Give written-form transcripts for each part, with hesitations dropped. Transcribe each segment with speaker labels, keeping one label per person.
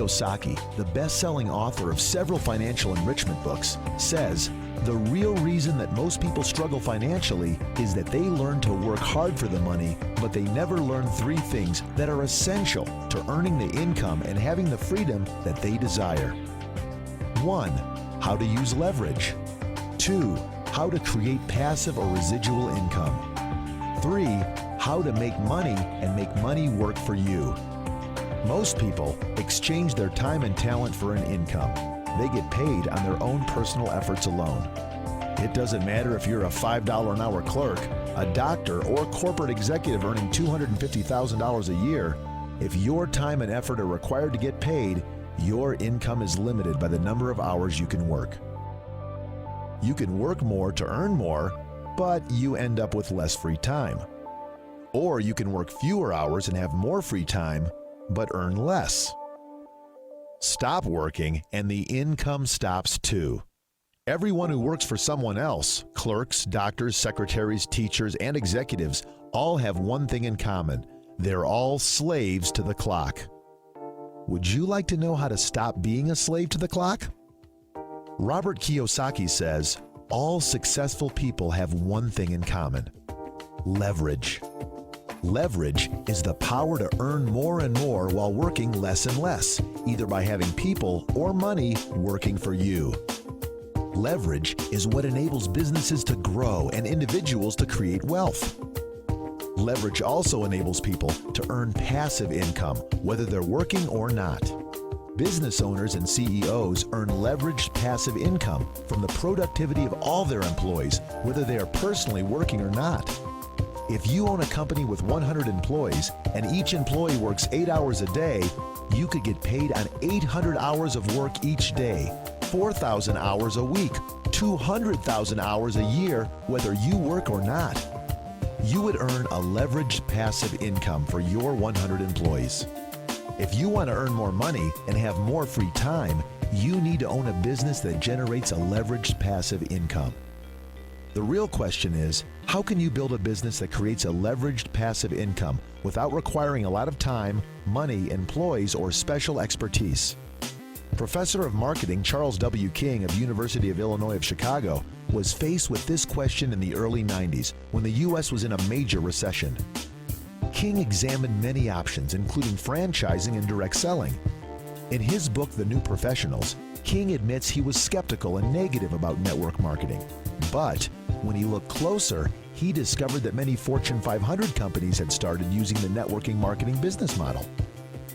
Speaker 1: Kiyosaki, the best-selling author of several financial enrichment books, says, "The real reason that most people struggle financially is that they learn to work hard for the money, but they never learn three things that are essential to earning the income and having the freedom that they desire. 1. How to use leverage. 2. How to create passive or residual income. 3. How to make money and make money work for you." Most people exchange their time and talent for an income. They get paid on their own personal efforts alone. It doesn't matter if you're a $5 an hour clerk, a doctor, or corporate executive earning $250,000 a year. If your time and effort are required to get paid, your income is limited by the number of hours you can work. You can work more to earn more, but you end up with less free time. Or you can work fewer hours and have more free time, but earn less. Stop working and the income stops too. Everyone who works for someone else, clerks, doctors, secretaries, teachers, and executives, all have one thing in common. They're all slaves to the clock. Would you like to know how to stop being a slave to the clock? Robert Kiyosaki says, all successful people have one thing in common: leverage. Leverage is the power to earn more and more while working less and less, either by having people or money working for you. Leverage is what enables businesses to grow and individuals to create wealth. Leverage also enables people to earn passive income, whether they're working or not. Business owners and CEOs earn leveraged passive income from the productivity of all their employees, whether they are personally working or not. If you own a company with 100 employees and each employee works 8 hours a day, you could get paid on 800 hours of work each day, 4,000 hours a week, 200,000 hours a year, whether you work or not. You would earn a leveraged passive income for your 100 employees. If you want to earn more money and have more free time, you need to own a business that generates a leveraged passive income. The real question is, how can you build a business that creates a leveraged passive income without requiring a lot of time, money, employees, or special expertise? Professor of Marketing Charles W. King of University of Illinois of Chicago was faced with this question in the early 90s when the U.S. was in a major recession. King examined many options, including franchising and direct selling. In his book, The New Professionals, King admits he was skeptical and negative about network marketing. But when he looked closer, he discovered that many Fortune 500 companies had started using the networking marketing business model.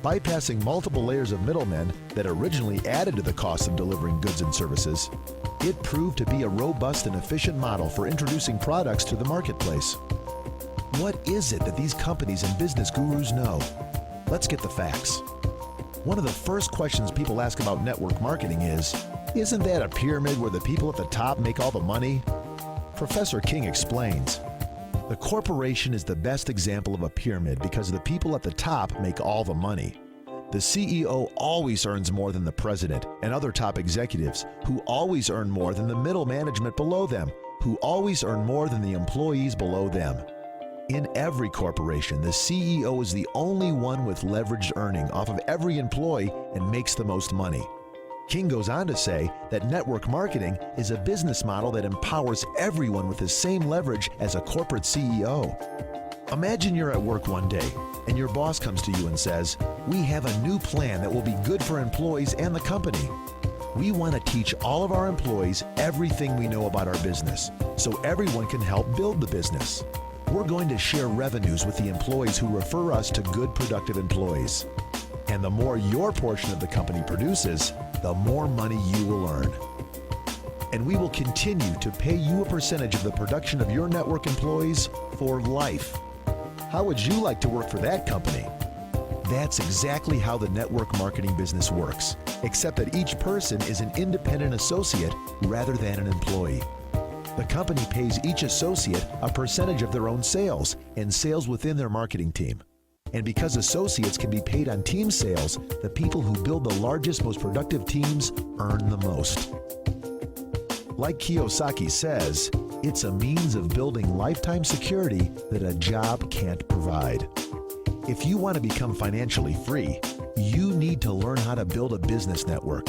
Speaker 1: Bypassing multiple layers of middlemen that originally added to the cost of delivering goods and services, it proved to be a robust and efficient model for introducing products to the marketplace. What is it that these companies and business gurus know? Let's get the facts. One of the first questions people ask about network marketing is, isn't that a pyramid where the people at the top make all the money? Professor King explains, the corporation is the best example of a pyramid because the people at the top make all the money. The CEO always earns more than the president and other top executives, who always earn more than the middle management below them, who always earn more than the employees below them. In every corporation, the CEO is the only one with leveraged earning off of every employee and makes the most money. King goes on to say that network marketing is a business model that empowers everyone with the same leverage as a corporate CEO. Imagine you're at work one day and your boss comes to you and says, "We have a new plan that will be good for employees and the company. We want to teach all of our employees everything we know about our business so everyone can help build the business. We're going to share revenues with the employees who refer us to good, productive employees. And the more your portion of the company produces, the more money you will earn. And we will continue to pay you a percentage of the production of your network employees for life. How would you like to work for that company?" That's exactly how the network marketing business works, except that each person is an independent associate rather than an employee. The company pays each associate a percentage of their own sales and sales within their marketing team. And because associates can be paid on team sales, the people who build the largest, most productive teams earn the most. Like Kiyosaki says, it's a means of building lifetime security that a job can't provide. If you want to become financially free, you need need to learn how to build a business network.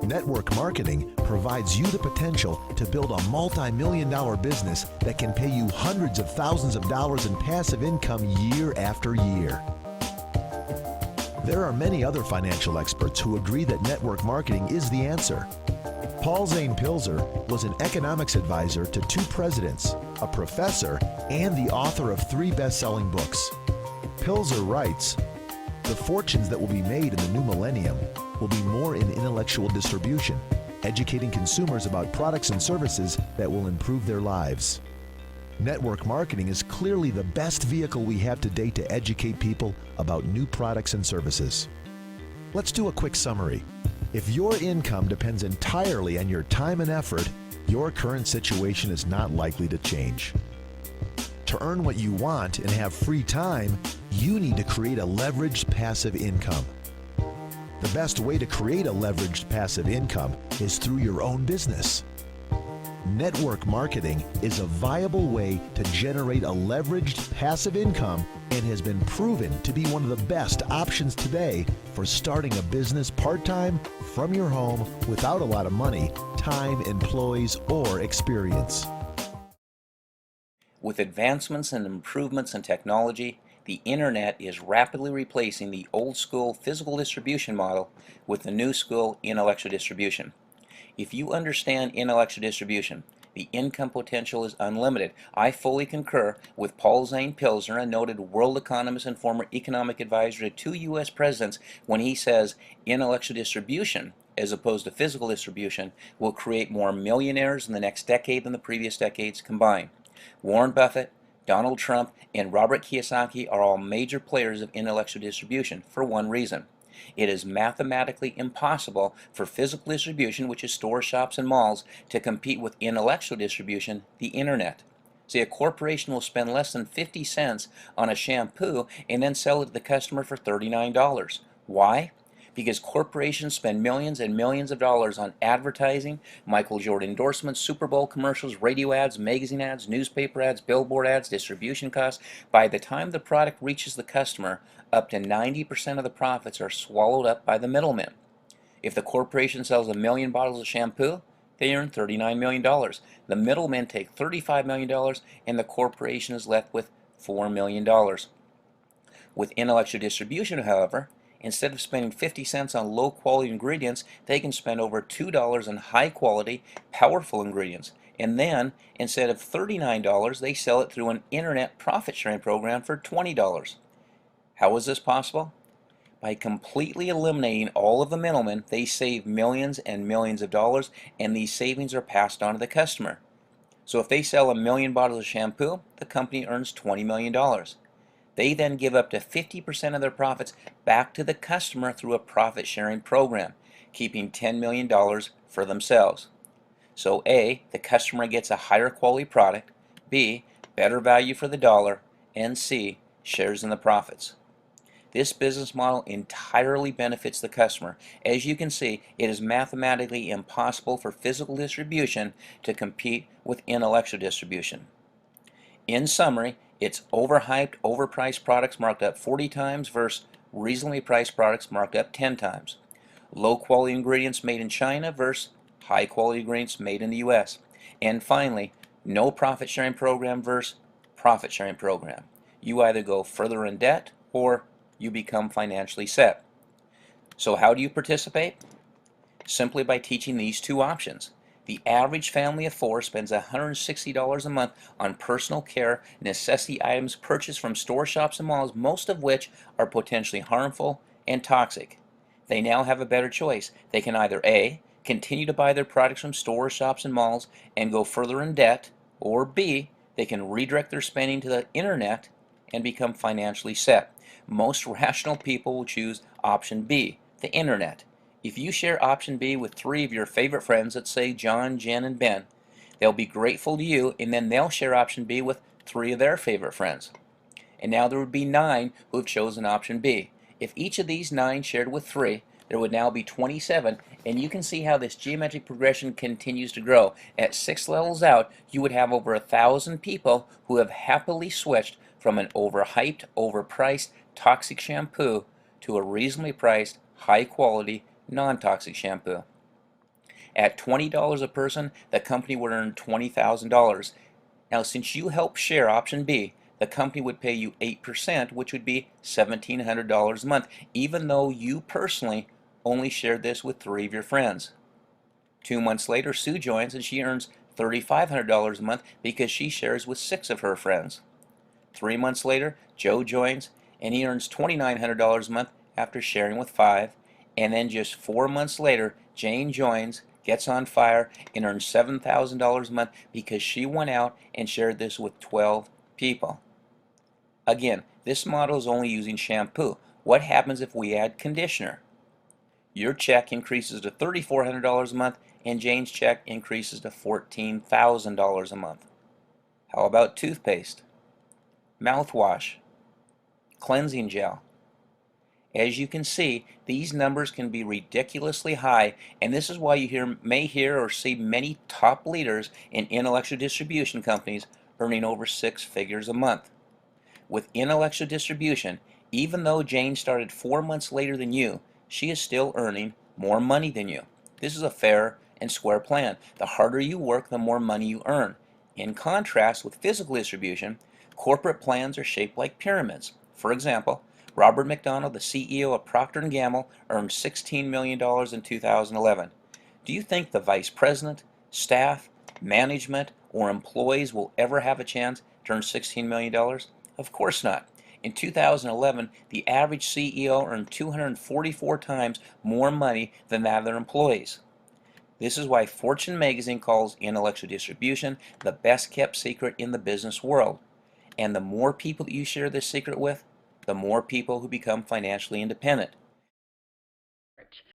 Speaker 1: Network marketing provides you the potential to build a multi-million-dollar business that can pay you hundreds of thousands of dollars in passive income year after year. There are many other financial experts who agree that network marketing is the answer. Paul Zane Pilzer was an economics advisor to 2 presidents, a professor, and the author of 3 best-selling books. Pilzer writes, "The fortunes that will be made in the new millennium will be more in intellectual distribution, educating consumers about products and services that will improve their lives." Network marketing is clearly the best vehicle we have today to educate people about new products and services. Let's do a quick summary. If your income depends entirely on your time and effort, your current situation is not likely to change. To earn what you want and have free time, you need to create a leveraged passive income. The best way to create a leveraged passive income is through your own business. Network marketing is a viable way to generate a leveraged passive income and has been proven to be one of the best options today for starting a business part-time from your home without a lot of money, time, employees, or experience.
Speaker 2: With advancements and improvements in technology, the internet is rapidly replacing the old school physical distribution model with the new school intellectual distribution. If you understand intellectual distribution, the income potential is unlimited. I fully concur with Paul Zane Pilzer, a noted world economist and former economic advisor to 2 U.S. presidents, when he says intellectual distribution, as opposed to physical distribution, will create more millionaires in the next decade than the previous decades combined. Warren Buffett, Donald Trump, and Robert Kiyosaki are all major players of intellectual distribution for one reason. It is mathematically impossible for physical distribution, which is stores, shops, and malls, to compete with intellectual distribution, the internet. See, a corporation will spend less than 50 cents on a shampoo and then sell it to the customer for $39. Why? Because corporations spend millions and millions of dollars on advertising, Michael Jordan endorsements, Super Bowl commercials, radio ads, magazine ads, newspaper ads, billboard ads, distribution costs. By the time the product reaches the customer, up to 90% of the profits are swallowed up by the middlemen. If the corporation sells 1 million bottles of shampoo, they earn $39 million. The middlemen take $35 million, and the corporation is left with $4 million. With intellectual distribution, however, instead of spending 50 cents on low quality ingredients, they can spend over $2 on high quality, powerful ingredients. And then, instead of $39, they sell it through an internet profit sharing program for $20. How is this possible? By completely eliminating all of the middlemen, they save millions and millions of dollars, and these savings are passed on to the customer. So if they sell 1 million bottles of shampoo, the company earns $20 million. They then give up to 50% of their profits back to the customer through a profit sharing program, keeping $10 million for themselves. So A, the customer gets a higher quality product, B, better value for the dollar, and C, shares in the profits. This business model entirely benefits the customer. As you can see, it is mathematically impossible for physical distribution to compete with intellectual distribution. In summary, it's overhyped, overpriced products marked up 40 times versus reasonably priced products marked up 10 times. Low quality ingredients made in China versus high quality ingredients made in the US. And finally, no profit sharing program versus profit sharing program. You either go further in debt or you become financially set. So how do you participate? Simply by teaching these 2 options. The average family of 4 spends $160 a month on personal care necessity items purchased from store, shops, and malls, most of which are potentially harmful and toxic. They now have a better choice. They can either A, continue to buy their products from stores, shops, and malls and go further in debt, or B, they can redirect their spending to the internet and become financially set. Most rational people will choose option B, the internet. If you share option B with 3 of your favorite friends, let's say John, Jen, and Ben, they'll be grateful to you, and then they'll share option B with 3 of their favorite friends. And now there would be 9 who have chosen option B. If each of these 9 shared with 3, there would now be 27, and you can see how this geometric progression continues to grow. At 6 levels out, you would have over 1,000 people who have happily switched from an overhyped, overpriced, toxic shampoo to a reasonably priced, high quality, non-toxic shampoo. At $20 a person, the company would earn $20,000. Now, since you helped share option B, the company would pay you 8%, which would be $1,700 a month, even though you personally only shared this with 3 of your friends. 2 months later, Sue joins and she earns $3,500 a month because she shares with 6 of her friends. 3 months later, Joe joins and he earns $2,900 a month after sharing with 5. And then just 4 months later, Jane joins, gets on fire, and earns $7,000 a month because she went out and shared this with 12 people. Again, this model is only using shampoo. What happens if we add conditioner? Your check increases to $3,400 a month and Jane's check increases to $14,000 a month. How about toothpaste, mouthwash, cleansing gel? As you can see, these numbers can be ridiculously high, and this is why you may hear or see many top leaders in intellectual distribution companies earning over 6 figures a month. With intellectual distribution, even though Jane started 4 months later than you, she is still earning more money than you. This is a fair and square plan. The harder you work, the more money you earn. In contrast with physical distribution, corporate plans are shaped like pyramids. For example, Robert McDonald, the CEO of Procter & Gamble, earned $16 million in 2011. Do you think the vice president, staff, management, or employees will ever have a chance to earn $16 million? Of course not. In 2011, the average CEO earned 244 times more money than that of their employees. This is why Fortune magazine calls intellectual distribution the best kept secret in the business world. And the more people that you share this secret with, the more people who become financially independent.